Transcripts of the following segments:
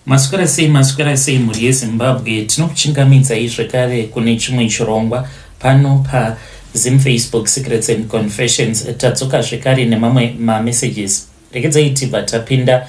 Maswera sei muri yeZimbabwe tinokuchingamidza zvekare kune chimwe chirongwa pano paZim Facebook Secrets and Confessions. Tadzoka zvekare nemamwe messages. Regedzai tibva tapinda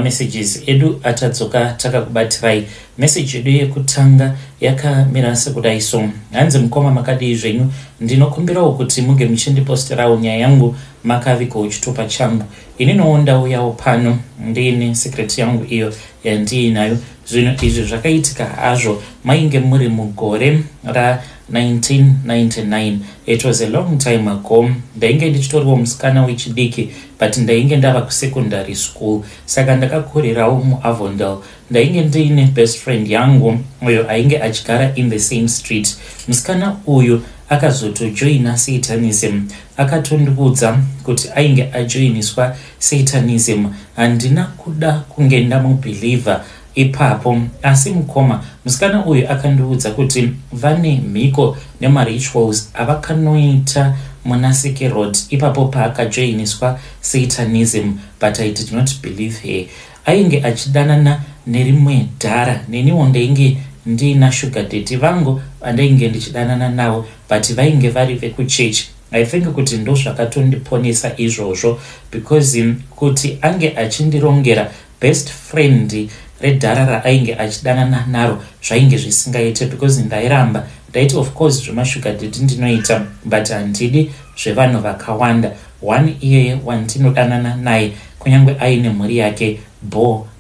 messages edu atadzoka takakubatirai. Message edu yekutanga yakamira sekudai so: hanzi mukoma makadii zvenyu, ndinokumbirawo kuti muge muchindiposterawo nyaya yangu makaviko chitupa changu. Ininowo ndauyawo pano ndiine secret yangu iyo yandiinayo. Zvinhu izvi zvakaitika hazvo mainge muri mugore ra 1999. It was a long time ago. Ndainge ndichitoriwo musikana wechidiki, but ndainge ndava kusekondary school, saka ndakakurirawo muAvondale. Ndainge ndiine best friend yangu uyo ainge achigara in the same street. Musikana uyu akazotojoina Satanism. Akatondiudza kuti ainge ajoiniswa Satanism. Handina kuda kunge ndamubeliever ipapo, asi mukoma musikana uyu akandiudza kuti vane mhiko nemarituals avakanoita muna Seke Road ipapo paakajoiniswa Satanism, but I did not believe her. Ainge achidanana nerimwe dhara, neniwo ndainge ndina sugar daddy vangu vandainge ndichidanana navo, but vainge vari vekuchechi. I think kuti ndo zvakatondiponesa izvozvo, because kuti ange achindirongera best friend redhara raainge achidanana naro zvainge zvisingaite, because ndairamba ndaiti of course zvemashuga daddy ndinoita, but handidi zvevanhu vakawanda. One iyeye wandinodanana naye kunyange aine mhuri yake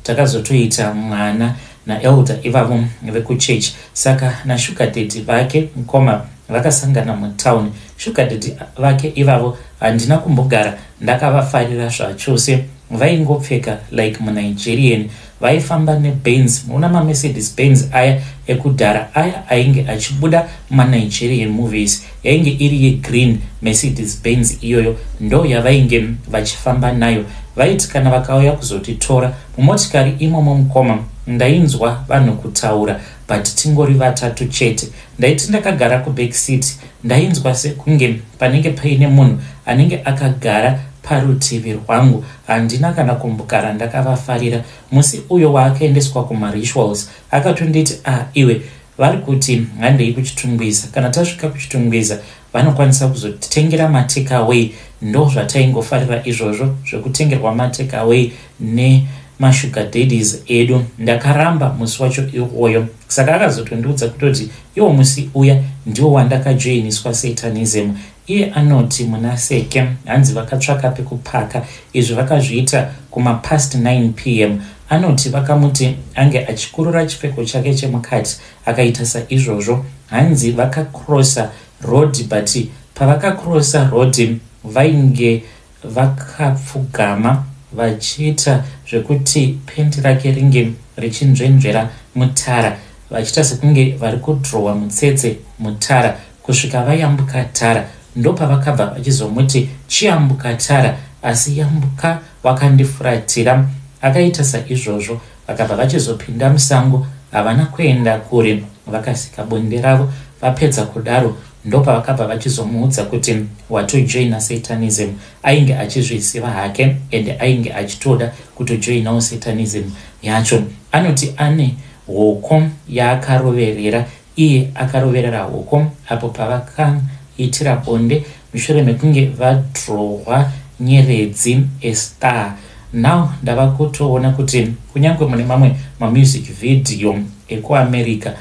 takazotoita mwana naelder ivavo vekuchechi. Saka nashuga daddy vake mukoma vakasangana mutown. Shuga daddy vake ivavo handina kumbogara ndakavafarira zvachose. Vaingopfeka like muNigerian, vaifamba neBenz, muna maMercedes Benz aya ekudhara aya ainge achibuda muNigerian movies. Yainge iri yegreen Mercedes Benz iyoyo ndo yavainge vachifamba nayo. Vaiti kana vakauya kuzotitora mumotikari imomo mukoma, ndainzwa vanhu kutaura, but tingori vatatu chete. Ndaiti ndakagara kuback seat, ndainzwa sekunge panenge paine munhu anenge akagara parutivi rwangu. Handina kana kumbogara ndakavafarira. Musi uyo waakaendeswa kumarituals akatonditi iwe vari kuti handei kuchitungwiza, kana tasvika kuchitungwiza vanokwanisa kuzotitengera matakeaway. Ndo zvataingofarira izvozvo zvekutengerwa matakeaway nemashuga daddies edu. Ndakaramba musi wacho iwoyo, saka akazotondiudza kutoti iwo musi uya ndiwo wandakajoiniswa Satanism. Iye anoti muna Seke hanzi vakatsvaka pekupaka, izvi vakazviita past 9 p.m. Anoti vakamuti ange achikurura chipfeko chake chemukati akaita saizvozvo. Hanzi vakakrosa road, but pavakakrosa road vainge vakapfugama vachiita zvekuti pendi rake ringe richinzvenzvera mutara, vachiita sekunge vari kudhrowa mutsetse mutara. Kusvika vayambuka tara ndo pavakabva vachizomuti chiyambuka tara, asi yambuka wakandifuratira. Akaita saizvozvo vakabva vachizopinda musango, havana kuenda kure, vakasika bonde ravo. Vapedza kudaro ndo pavakabva vachizomuudza kuti watojoina Satanism. Ainge achizviziva hake ende ainge achitoda kutojoinawo Satanism yacho. Anoti ane hoko yaakaroverera, iye akaroverera hoko apo pavakaitira bonde mushure mekunge vadhrowa nyeredzi estar. Now ndava kutoona kuti kunyange mune mamwe mamusic video ekuAmerica,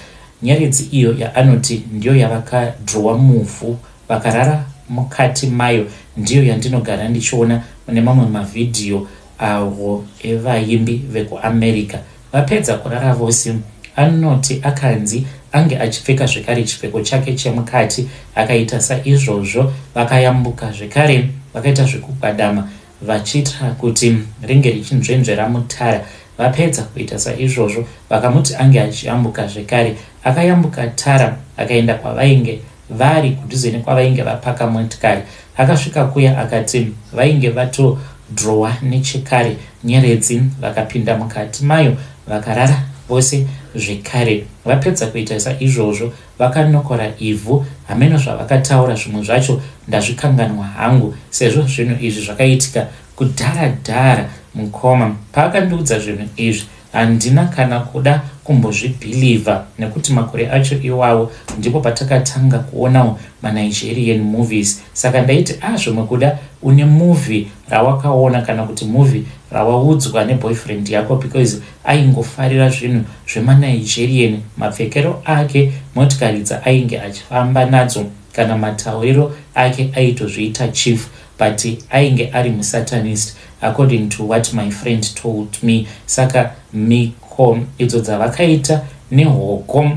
nyeredzi iyo yaanoti ndiyo yavakadhrowa muvhu vakarara mukati mayo, ndiyo yandinogara ndichiona mune mamwe mavidhiyo avo evaimbi vekuAmerica. Vapedza kurara vose, anoti akanzi ange achipfeka zvekare chipfeko chake chemukati, akaita saizvozvo. Vakayambuka zvekare vakaita zvekugwadama vachiita kuti ringe richinzvenzvera mutara. Vapedza kuita saizvozvo vakamuti ange achiyambuka zvekare. Akayambuka tara akaenda kwavainge vari kudhuze nekwavainge vapaka motikari. Akasvika kuya akati vainge vatodhrowa nechekare nyeredzi, vakapinda mukati mayo vakarara vose zvekare. Vapedza kuita saizvozvo vakanokora ivhu. Hameno zvavakataura zvimwe zvacho ndazvikanganwa hangu, sezvo zvinhu izvi zvakaitika kudhara dhara mukoma. Paakandiudza zvinhu izvi handina kana kuda kumbozvibhilivha nekuti makore acho iwawo ndipo patakatanga kuonawo maNigerian movies. Saka ndaiti zvimwe kuda une movie rawakaona kana kuti movie rawaudzwa neboyfriend yako, because aingofarira zvinhu zvemaNigerian, mapfekero ake, motikari dzaainge achifamba nadzo kana matauriro ake aitozviita chief, but ainge ari musatanist according to what my friend told me. Saka miko idzo dzavakaita nehoko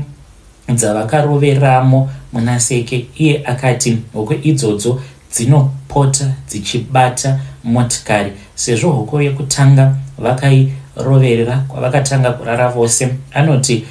dzavakaroveramo munaseke, iye akati hoko idzodzo dzinopota dzichibata motikari. Sezvo hoko yekutanga vakairoverera kwavakatanga kurara vose, anoti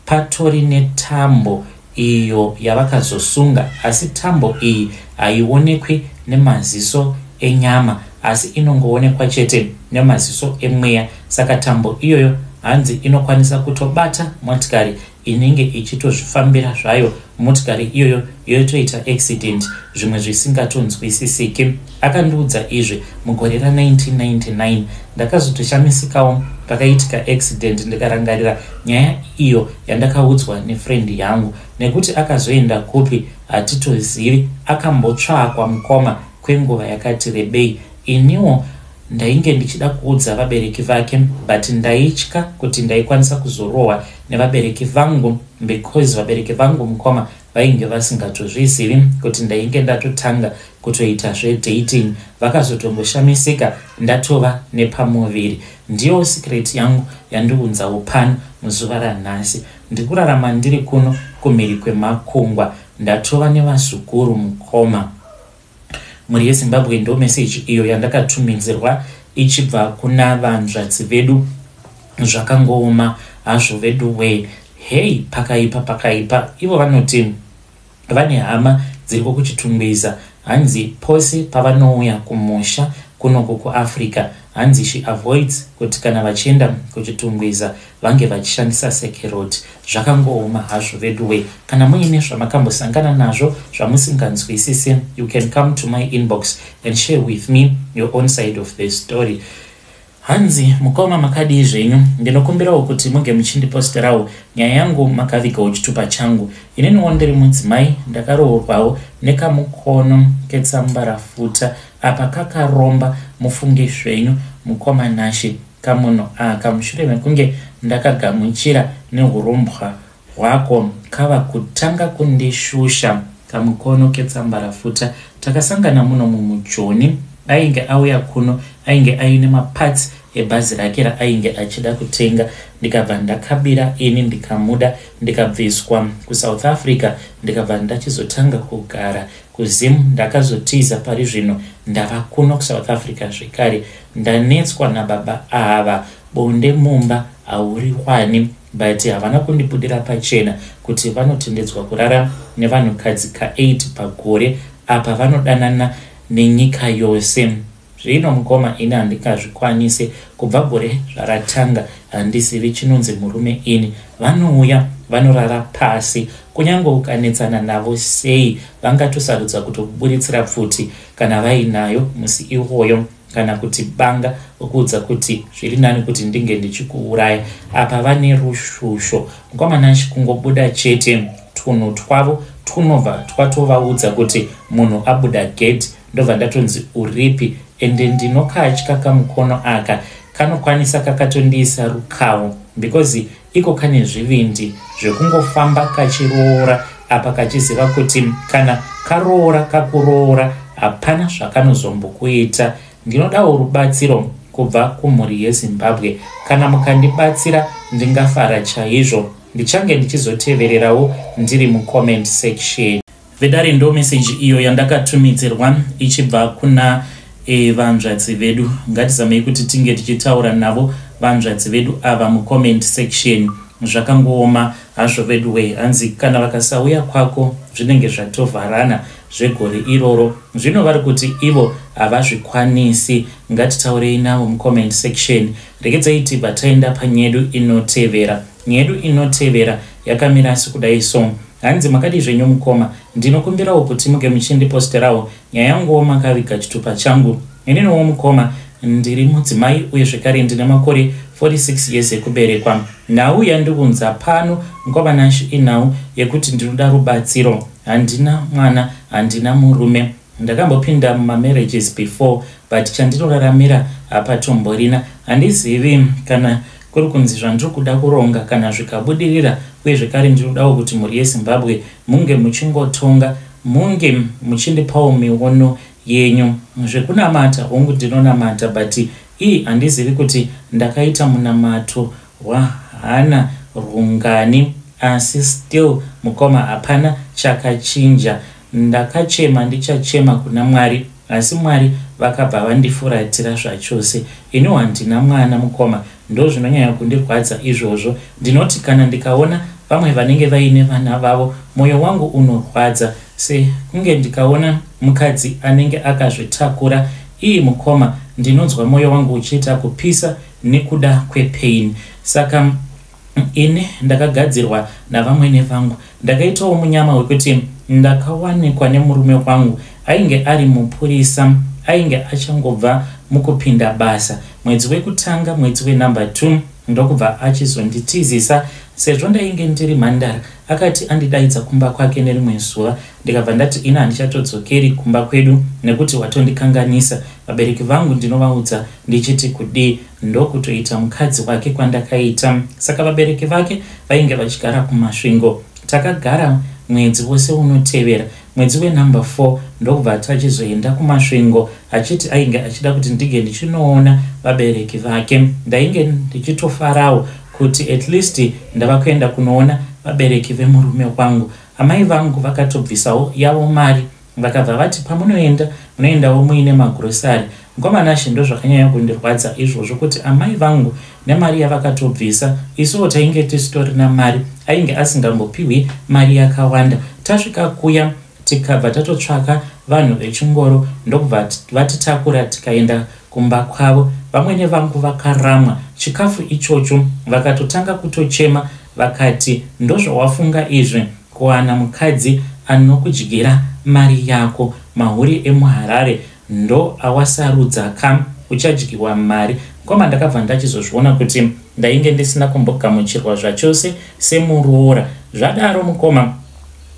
patori netambo iyo yavakazosunga, asi tambo iyi haionekwi nemaziso enyama, asi inongoonekwa chete nemaziso emweya. Saka tambo iyoyo hanzi inokwanisa kutobata motikari inenge ichitozvifambira zvayo, motikari iyoyo yotoita accident, zvimwe zvisingatonzwisisiki. Akandiudza izvi mugore ra1999. ndakazotoshamisikawo pakaitika accident, ndikarangarira nyaya iyo yandakaudzwa nefriend yangu, nekuti akazoenda kupi hatitozivi, akambotsvakwa mukoma kwenguva yakati rebei. Iniwo ndainge ndichida kuudza vabereki vake, but ndaitya kuti ndaikwanisa kuzorohwa nevabereki vangu, because vabereki vangu mukoma vainge vasingatozvizivi kuti ndainge ndatotanga kutoita zvedating. Vakazotomboshamisika ndatova nepamuviri. Ndiyo secret yangu yandiunzawo pano muzuva ranhasi. Ndikurarama ndiri kuno kumhiri kwemakungwa, ndatova nevazukuru mukoma. Muri yeZimbabwe ndo message iyo yandakatumidzirwa ichibva kuna vanzvadzi vedu. Zvakangooma hazvo vedu we. Hey, pakaipa. Ivo vanoti vane hama dziriko kuchitungwiza. Hanzi pose pavanouya kumusha kunoko kuAfrica, hanzi she avoids kuti kana vachienda kuchitungwiza vange vachishandisa sekiroti. Zvakangooma hazvo vedu we. Kana muine zvamakambosangana nazvo zvamusinganzwisisi, you can come to my inbox and share with me your own side of the story. Hanzi mukoma makadi zvenyu, ndinokumbirawo kuti muge muchindiposterawo nyaya yangu makavigawo chitupa changu. Ineniwo ndiri mudzimai, ndakaroorwawo nekamukono ketsamba rafuta, apa kakaromba mufunge zvenyu mukoma Nashi kamunhu aka. Mushure mekunge ndakagamuchira nehurombwa hwako kava kutanga kundishusha kamukono ketsamba rafuta, takasangana muno mumujoni. Ainge auya kuno, ainge aine mapatsi ebhazi rake raainge achida kutenga. Ndikabva ndakabira ini ndikamuda, ndikabviswa kuSouth Africa, ndikabva ndachizotanga kugara kuZimu. Ndakazotiza pari zvino ndava kuno kuSouth Africa zvekare. Ndanetswa nababa ava, bonde mumba hauri wani, but havana kundibudira pachena kuti vanotendedzwa kurara nevanhukadzi ka8 pagore, apa vanodanana nenyika yose. Zvino mukoma ini handingazvikwanise, kubva gore zvaratanga handizivi chinonzi murume ini. Vanouya vanorara pasi, kunyange ukanetsana navo sei vangatosarudza kutokuburitsira pfuti kana vainayo musi iwoyo, kana kuti banga ukuudza kuti zviri nani kuti ndinge ndichikuuraya. Apa vane rushusho. Mukoma Nashi kungobuda chete tunhu twavo tunobva twatovaudza kuti munhu abuda gate, ndobva ndatonzi uripi, ende ndinokatya kamukono aka kanokwanisa kakatondiisa rukawo, because iko kane zvivindi zvekungofamba kachiroora apa kachiziva kuti kana karoora kakuroora hapana zvakanozombokuita. Ndinodawo rubatsiro kubva kumhuri yeZimbabwe. Kana mukandibatsira ndingafara chaizvo. Ndichange ndichizotevererawo ndiri mucomment section. Vedare ndo message iyo yandakatumidzirwa ichibva kuna vanzvadzi vedu. Ngatizamei kuti tinge tichitaura navo vanzvadzi vedu ava mucomment section. Zvakangooma hazvo vedu we. Hanzi kana vakasauya kwako zvinenge zvatovharana zvegore iroro, zvino vari kuti ivo havazvikwanisi. Ngatitaurei navo mucomment section. Regedzai tibva taenda panyedu inotevera. Nyedu inotevera yakamira sekudai so. Hanzi makadi zvenyu mukoma, ndinokumbirawo kuti muge muchindiposterawo nyaya yangu makaviga chitupa changu. Ininiwo mukoma ndiri mudzimai uye zvekare ndine makore 46 years yekuberekwa. Nhau yandiunza pano Ngobanashi inhau yekuti ndinoda rubatsiro, handina mwana, handina murume. Ndakambopinda mumarriages before, but chandinoraramira hapatomborina. Handizivi kana kuri kunzi zvandiri kuda kuronga kana zvikabudirira, uye zvekare ndinodawo kuti mhuri yeZimbabwe munge muchingotonga, munge muchindipawo miono yenyu. Zvekunamata hongu ndinonamata, but handizivi kuti ndakaita munamato waHana Rungani, asi still mukoma hapana chakachinja. Ndakachema ndichachema kuna Mwari, asi Mwari vakabva vandifuratira zvachose. Ino handina mwana mukoma, ndo zvinonyanya kundirwadza izvozvo. Ndinoti kana ndikaona vamwe vanenge vaine vana vavo, moyo wangu unorwadza, sekunge ndikaona mukadzi anenge akazvitakura. Mukoma, ndinonzwa moyo wangu uchiita kupisa nekuda kwepain. Saka ine ndakagadzirwa navamwene vangu. Ndakaitawo munyama wekuti ndakawanikwa nemurume wangu ainge ari mupurisa, ainge achangobva mukupinda basa. Mwedzi wekutanga, mwedzi wenumber 2 ndokubva achizonditizisa. Sezvo ndainge ndiri mhandara, akati andidaidza kumba kwake nerimwe zuva. Ndikabva ndati ina handichatodzokeri kumba kwedu nekuti watondikanganisa. Vabereki vangu ndinovaudza ndichiti kudii, ndokutoita mukadzi wake kwandakaita. Saka vabereki vake vainge vachigara kumasvingo. Takagara mwedzi wose unotevera. Mwedzi wenumber 4 ndokubva tachizoenda kumasvingo, achiti ainge achida kuti ndige ndichinoona vabereki vake. Ndainge ndichitofarawo kuti at least ndava kuenda kunoona vabereki vemurume wangu. Amai vangu vakatobvisawo yavo mari, vakabva vati pamunoenda munoendawo muine magrosari. Ngomanashi ndo zvakanyanya kundirwadza izvozvo kuti amai vangu nemari yavakatobvisa, isuwo tainge tisitorina mari, ainge asingambopiwi mari yakawanda. Tasvika kuya tikabva tatotsvaka vanhu vechingoro, ndokubva vatitakura tikaenda kumba kwavo. Vamwene vangu vakaramwa chikafu ichocho, vakatotanga kutochema, vakati ndozvawafunga izvi, kuwana mukadzi anokudyira mari yako, mahuri emuHarare ndo awasarudza uchadyiwa mari. Koma ndakabva ndachizozviona kuti ndainge ndisina kumbogamuchirwa zvachose semuroora. Zvadaro mukoma,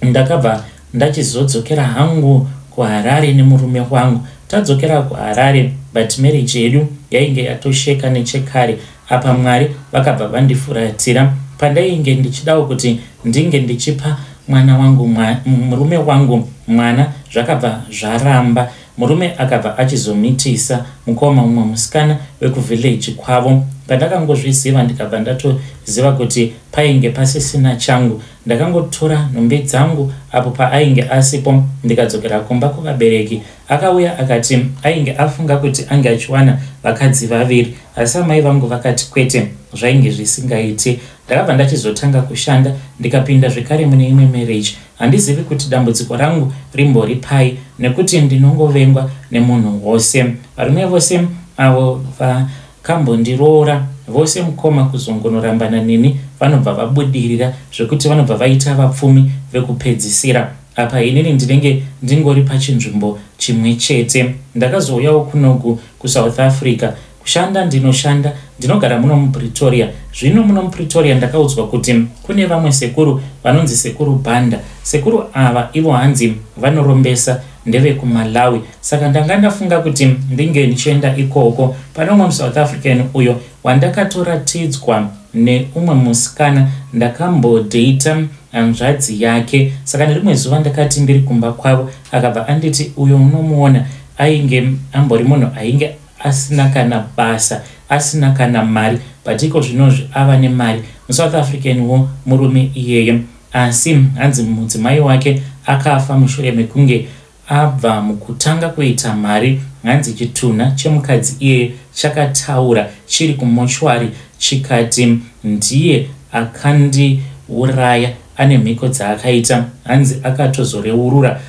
ndakabva ndachizodzokera hangu kuHarare nemurume wangu. Tadzokera kuHarare, but marriage yedu yainge yatosheka nechekare. Apa Mwari vakabva vandifuratira. Pandainge ndichidawo kuti ndinge ndichipa mwana wangu murume wangu mwana, zvakabva zvaramba. Murume akabva achizomitisa mukoma mumwe musikana wekuvillage kwavo. Pandakangozviziva ndikabva ndatoziva kuti painge pasisina changu. Ndakangotora nhumbi dzangu apo paainge asipo, ndikadzokera kumba kuvabereki. Akauya akati ainge afunga kuti ange achiwana vakadzi vaviri, asi amai vangu vakati kwete, zvainge zvisingaiti. Ndakabva ndachizotanga kushanda, ndikapinda zvekare mune imwe marriage. Handizivi kuti dambudziko rangu rimbori pai, nekuti ndinongovengwa nemunhu wose. Varume vose avo vakambondiroora, vose mukoma kuzongonorambana neni vanobva vabudirira, zvekuti vanobva vaita vapfumi vekupedzisira. Apa inini ndinenge ndingori pachinzvimbo chimwe chete. Ndakazouyawo kunoku kuSouth Africa kushanda. Ndinoshanda, ndinogara muno muPretoria. Zvino muno muPretoria ndakaudzwa kuti kune vamwe sekuru vanonzi sekuru Banda. Sekuru ava ivo hanzi vanorombesa ndeve kuMalawi. Saka ndanga ndafunga kuti ndinge ndichienda ikoko. Pane umwe muSouth African uyo wandakatoratidzwa neumwe musikana ndakambodata hanzvadzi yake. Saka nerimwe zuva ndakati ndiri kumba kwavo, akabva anditi uyo unomuona ainge ambori munhu ainge asina kana basa, asina kana mari, but iko zvinozvi ava nemari. muSouth African wo murume iyeyo, asi hanzi mudzimai wake akafa mushure mekunge abva mukutanga kuita mari. Hanzi chitunha chemukadzi iye chakataura chiri kumochwari chikati ndiye akandiuraya, ane mhiko dzaakaita. Hanzi akatozoreurura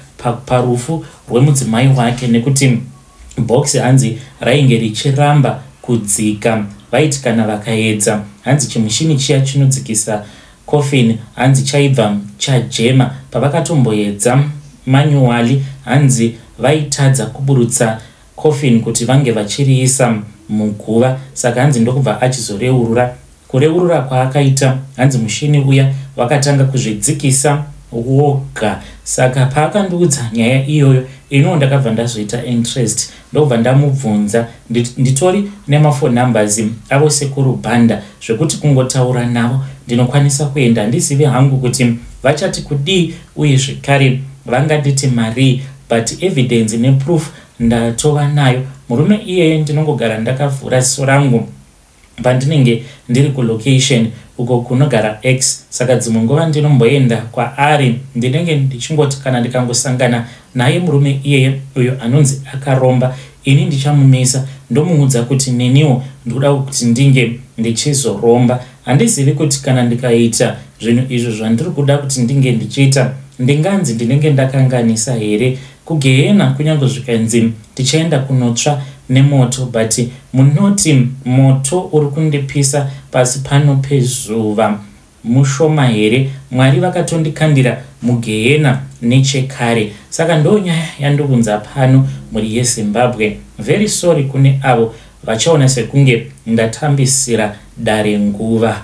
parufu rwemudzimai wake nekuti bhokisi hanzi rainge richiramba kudzika. Vaiti kana vakaedza, hanzi chimushini chiya chinodzikisa coffin hanzi chaibva chajema. Pavakatomboedza manually, hanzi vaitadza kuburutsa coffin kuti vange vachiriisa muguva. Saka hanzi ndokubva achizoreurura. Kureurura kwaakaita hanzi mushini uya wakatanga kuzvidzikisa woga. Saka paakandiudza nyaya iyoyo, ino ndakabva ndazoita interest, ndobva ndamubvunza. Nditori nemafone numbers avo sekuru Banda zvekuti kungotaura navo ndinokwanisa kuenda ndizive hangu kuti vachati kudii uye zvekare vanganditi mari, but evidence neproof ndatova nayo. Murume iyeye ndinongogara ndakavhura ziso rangu pandinenge ndiri kulocation uko kunogara X. Saka dzimwe nguva ndinomboenda kwaari ndinenge ndichingoti kana ndikangosangana naye murume iyeye uyo anonzi Akaromba, ini ndichamumisa ndomuudza kuti neniwo ndoda kuti ndinge ndichizoromba. Handizivi kuti kana ndikaita zvinhu izvo zvandiri kuda kuti ndinge ndichiita ndinganzi ndinenge ndakanganisa here. Kugehena kunyange zvikanzi tichaenda kunotsva nemoto, but munoti moto uri kundipisa pasi pano pezuva mushoma here. Mwari vakatondikandira mugehena nechekare. Saka ndo nyaya yandobvunza pano muri yeZimbabwe. Very sorry kune avo vachaona sekunge ndatambisira dare nguva.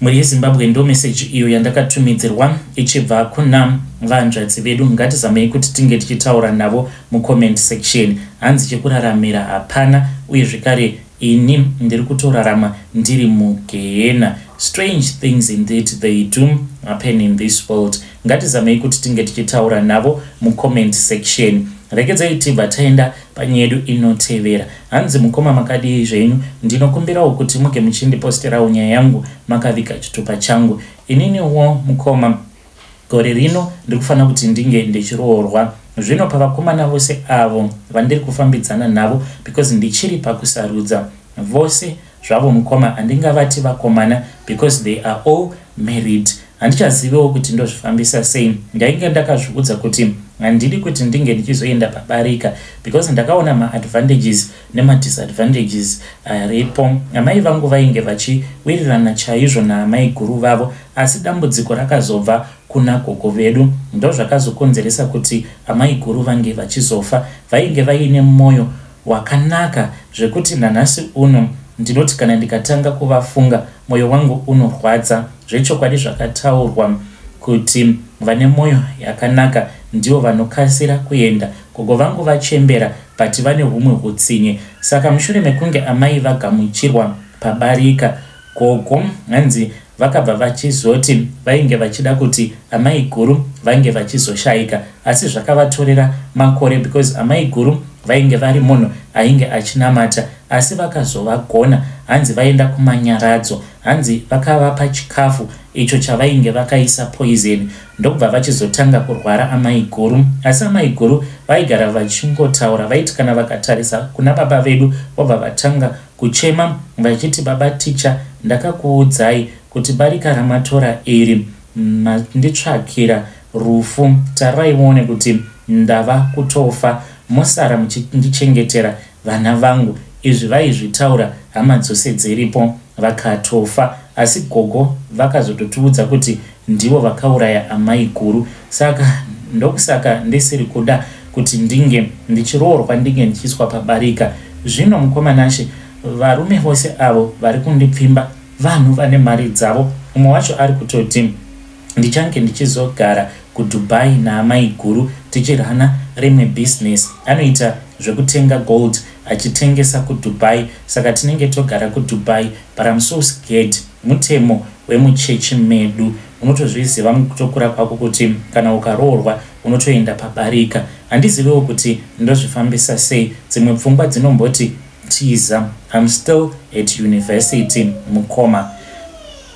Muri yeZimbabwe ndo message iyo yandakatumidzirwa ichibva kuna vanzvadzi vedu. Ngatizamei kuti tinge tichitaura navo mucomment section. Hanzi chekuraramira hapana, uye zvekare ini ndiri kutorarama ndiri mugehena. Strange things indeed they do happen in this world. Ngatizamei kuti tinge tichitaura navo mucomment section. Rekedzai tibva taenda panyedu inotevera. Hanzi mukoma makadii zvenyu, ndinokumbirawo kuti muge muchindiposterawo nyaya yangu makavika chitupa changu. Ininiwo mukoma gore rino ndikufanira kuti ndinge ndichiroorwa. Zvino pavakomana vose avo vandiri kufambidzana navo, because ndichiri pakusarudza vose zvavo mukoma, handingavati vakomana because they are all married. Handichazivewo kuti ndozvifambisa sei. Ndainge ndakazviudza kuti handidi kuti ndinge ndichizoenda pabarika because ndakaona maadvantages nemadisadvantages aripo. Amai vangu vainge vachiwirirana chaizvo naamai guru vavo, asi dambudziko rakazobva kuna gogo vedu. Ndo zvakazokonzeresa kuti amai guru vange vachizofa. Vainge vaine mwoyo wakanaka zvekuti nanhasi uno ndinoti kana ndikatanga kuvafunga mwoyo wangu unorwadza. Zvechokwadi zvakataurwa kuti vane mwoyo yakanaka ndivo vanokasira kuenda. Gogo vangu vachembera but vane humwe hutsinye. Saka mushure mekunge amai vagamuchirwa pabarika, gogo hanzi vakabva vachizoti vainge vachida kuti amai guru vainge vachizoshaika, asi zvakavatorera makore because amai guru vainge vari munhu ainge achinamata, asi vakazovagona. Hanzi vaenda kumanyaradzo, hanzi vakavapa chikafu icho chavainge vakaisa poison, ndokubva vachizotanga kurwara amai guru. Asi amai guru vaigara vachingotaura, vaiti kana vakatarisa kuna baba vedu vobva vatanga kuchema vachiti, baba ticha, ndakakuudzai kuti barika ramatora iri manditsvakira rufu, taraione kuti ndava kutofa, musara muchindichengetera vana vangu. Izvi vaizvitaura hama dzose dziripo vakatofa, asi gogo vakazototiudza kuti ndivo vakauraya amai guru. Saka ndokusaka ndisiri kuda kuti ndinge ndichiroorwa ndinge ndichiswa pabarika. Zvino mukomanashe, varume vose avo vari kundipfimba vanhu vane mari dzavo. Umwe wacho ari kutoti ndichange ndichizogara kuDubai naamai guru tichirana rimwe business. Anoita zvekutenga gold achitengesa kuDubai. Saka tinenge togara kuDubai, but I'm so scared. Mutemo wemuchechi medu. Unotozviziva mukutokura kwako kuti kana ukaroorwa unotoenda pabarika. Handizivewo kuti ndozvifambisa sei. Dzimwe pfungwa dzinomboti tiza, I'm still at university mukoma.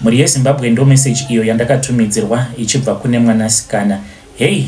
Muri yeZimbabwe ndo message iyo yandakatumidzirwa ichibva kune mwanasikana. Hey.